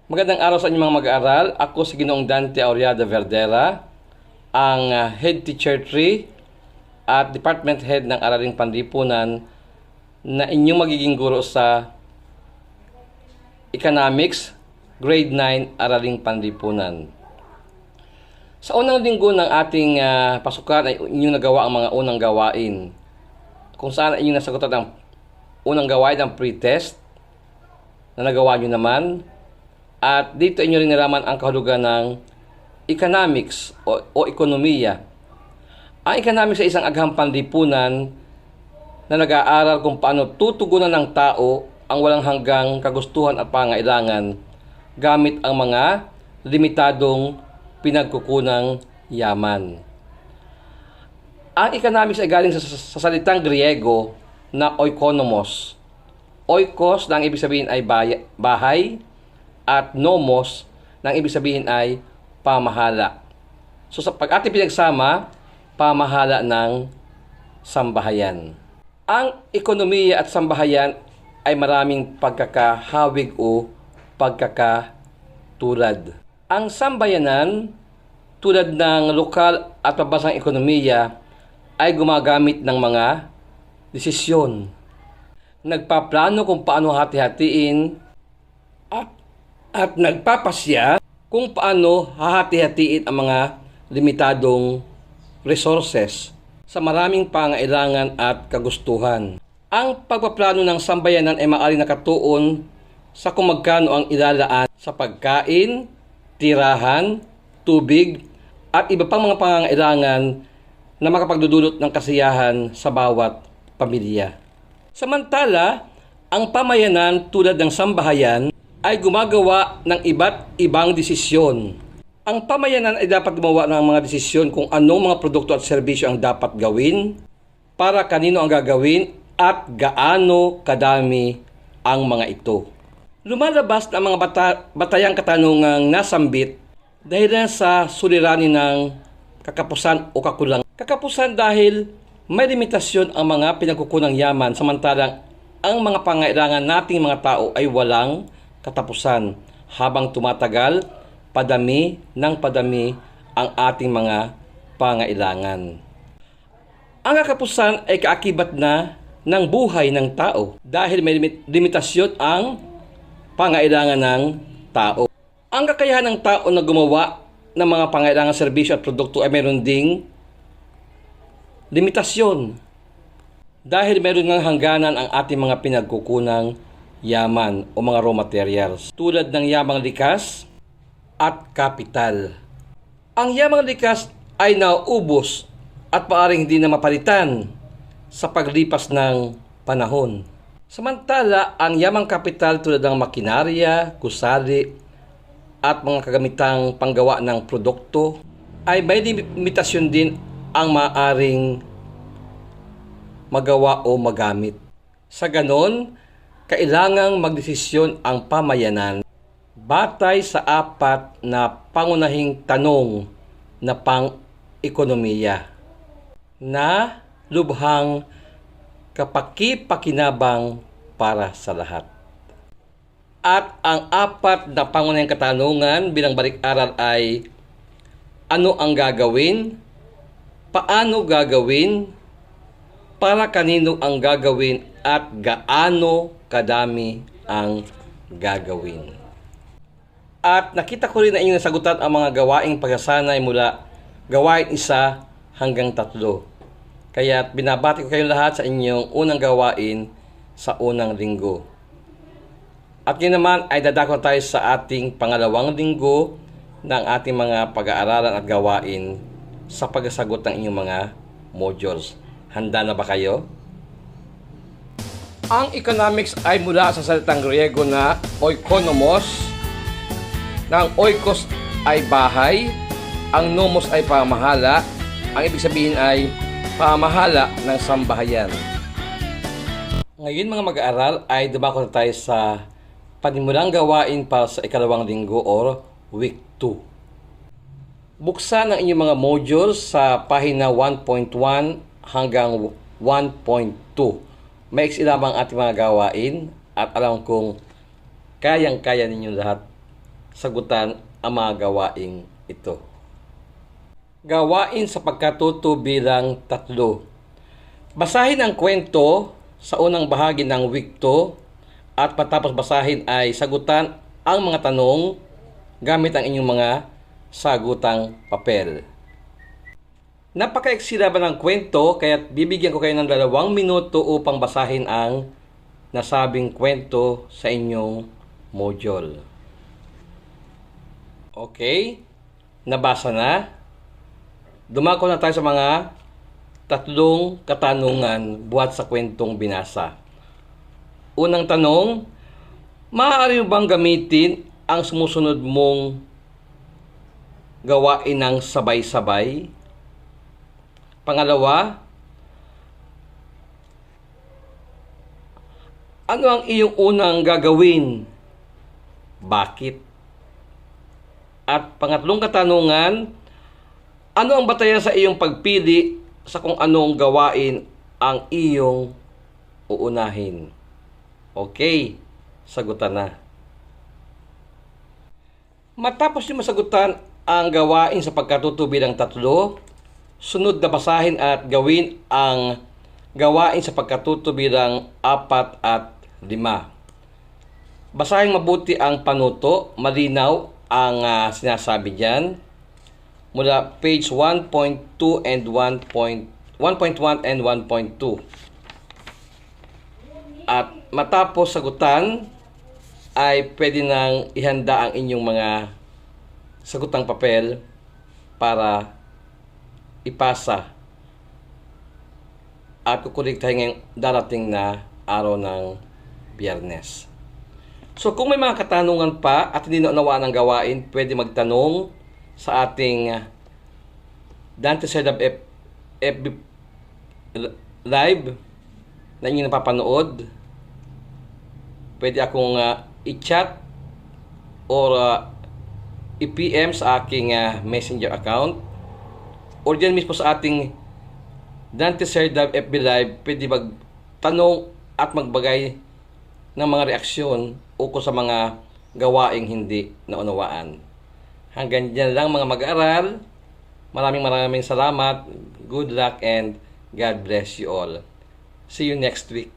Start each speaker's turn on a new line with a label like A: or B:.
A: Magandang araw sa inyong mga mag-aaral. Ako si Ginoong Dante Auriada Verdera, ang Head Teacher 3 at Department Head ng Araling Panlipunan na inyong magiging guro sa Economics, Grade 9, Araling Panlipunan. Sa unang linggo ng ating pasukan ay inyong nagawa ang mga unang gawain, kung saan inyong nasagutan ang unang gawain ng pre-test na nagawa nyo naman. At dito inyo rin nalaman ang kahulugan ng economics o ekonomiya. Ang economics ay isang agham panlipunan na nag-aaral kung paano tutugunan ng tao ang walang hanggang kagustuhan at pangailangan gamit ang mga limitadong pinagkukunang yaman. Ang economics ay galing sa salitang Griego na oikonomos. Oikos na ang ibig sabihin ay bahay, at nomos nang ibig sabihin ay pamahala. So sa pag ating pinagsama, pamahala ng sambahayan. Ang ekonomiya at sambahayan ay maraming pagkakahawig o pagkakatulad. Ang sambayanan, tulad ng lokal at pambansang ekonomiya, ay gumagamit ng mga desisyon. Nagpaplano kung paano hati-hatiin at nagpapasya kung paano hahati-hatiin ang mga limitadong resources sa maraming pangailangan at kagustuhan. Ang pagpaplano ng sambayanan ay maaaring nakatuon sa kung magkano ang ilalaan sa pagkain, tirahan, tubig, at iba pang mga pangangailangan na makapagdudulot ng kasiyahan sa bawat pamilya. Samantala, ang pamayanan tulad ng sambahayan ay gumagawa ng iba't ibang desisyon. Ang pamayanan ay dapat gumawa ng mga desisyon kung anong mga produkto at serbisyo ang dapat gawin, para kanino ang gagawin, at gaano kadami ang mga ito. Lumalabas na mga batayang katanungang nasambit dahil na sa suliranin ng kakapusan o kakulangan. Kakapusan dahil may limitasyon ang mga pinagkukunang yaman, samantalang ang mga pangailangan nating mga tao ay walang katapusan. Habang tumatagal, padami ng padami ang ating mga pangailangan. Ang kakapusan ay kaakibat na ng buhay ng tao dahil may limitasyon ang pangailangan ng tao. Ang kakayahan ng tao na gumawa ng mga pangailangan, serbisyo at produkto ay mayroon ding limitasyon dahil mayroon ng hangganan ang ating mga pinagkukunang yaman o mga raw materials tulad ng yamang likas at kapital. Ang yamang likas ay nauubos at maaaring hindi na mapalitan sa paglipas ng panahon. Samantala, ang yamang kapital tulad ng makinarya, gusali at mga kagamitang panggawa ng produkto ay may limitasyon din ang maaaring magawa o magamit. Sa ganon, kailangang magdesisyon ang pamayanan batay sa apat na pangunahing tanong na pang-ekonomiya na lubhang kapaki-pakinabang para sa lahat. At ang apat na pangunahing katanungan bilang balik-aral ay: ano ang gagawin? Paano gagawin? Para kanino ang gagawin? At gaano kadami ang gagawin? At nakita ko rin na inyong nasagutan ang mga gawaing pagsasanay mula gawain 1 hanggang 3. Kaya binabati ko kayong lahat sa inyong unang gawain sa unang linggo. At yun naman ay dadako tayo sa ating pangalawang linggo ng ating mga pag-aaralan at gawain sa pagsasagot ng inyong mga modules. Handa na ba kayo? Ang economics ay mula sa salitang Griego na oikonomos, na ang oikos ay bahay, ang nomos ay pamahala, ang ibig sabihin ay pamahala ng sambahayan. Ngayon mga mag-aaral ay dumako na tayo sa panimulang gawain para sa ikalawang linggo or week 2. Buksan ang inyong mga modules sa pahina 1.1 hanggang 1.2. Maiksi lamang ating mga gawain at alam kong kayang-kaya ninyo lahat sagutan ang mga gawaing ito. Gawain sa pagkatuto bilang 3. Basahin ang kwento sa unang bahagi ng week 2 at patapos basahin ay sagutan ang mga tanong gamit ang inyong mga sagutang papel. Napaka-eksila ba ng kwento kaya bibigyan ko kayo ng 2 minuto upang basahin ang nasabing kwento sa inyong module. Okay? Nabasa na? Dumako na tayo sa mga 3 katanungan buhat sa kwentong binasa. Unang tanong, maaari mo bang gamitin ang sumusunod mong gawain ng sabay-sabay? Pangalawa, ano ang iyong unang gagawin? Bakit? At pangatlong katanungan, ano ang batayan sa iyong pagpili sa kung anong gawain ang iyong uunahin? Okay, sagutan na. Matapos niyo masagutan ang gawain sa pagkatuto bilang 3, sunod na basahin at gawin ang gawain sa pagkatuto bilang 4 at 5. Basahin mabuti ang panuto, malinaw ang sinasabi diyan mula page 1.2 and 1.1 and 1.2. At matapos sagutan ay pwede nang ihanda ang inyong mga sagutang papel para ipasa at kukuliktahin ngayong darating na araw ng Biyernes. So kung may mga katanungan pa at hindi naunawaan ang gawain, pwede magtanong sa ating Dante Serdab FB Live na inyong napapanood. Pwede akong i-chat or i-PM sa aking messenger account or dyan mismo sa ating Dante Serdab FB Live. Pwede magtanong at magbagay ng mga reaksyon ukol sa mga gawaing hindi naunawaan. Hanggang dyan lang mga mag-aaral. Maraming salamat. Good luck and God bless you all. See you next week.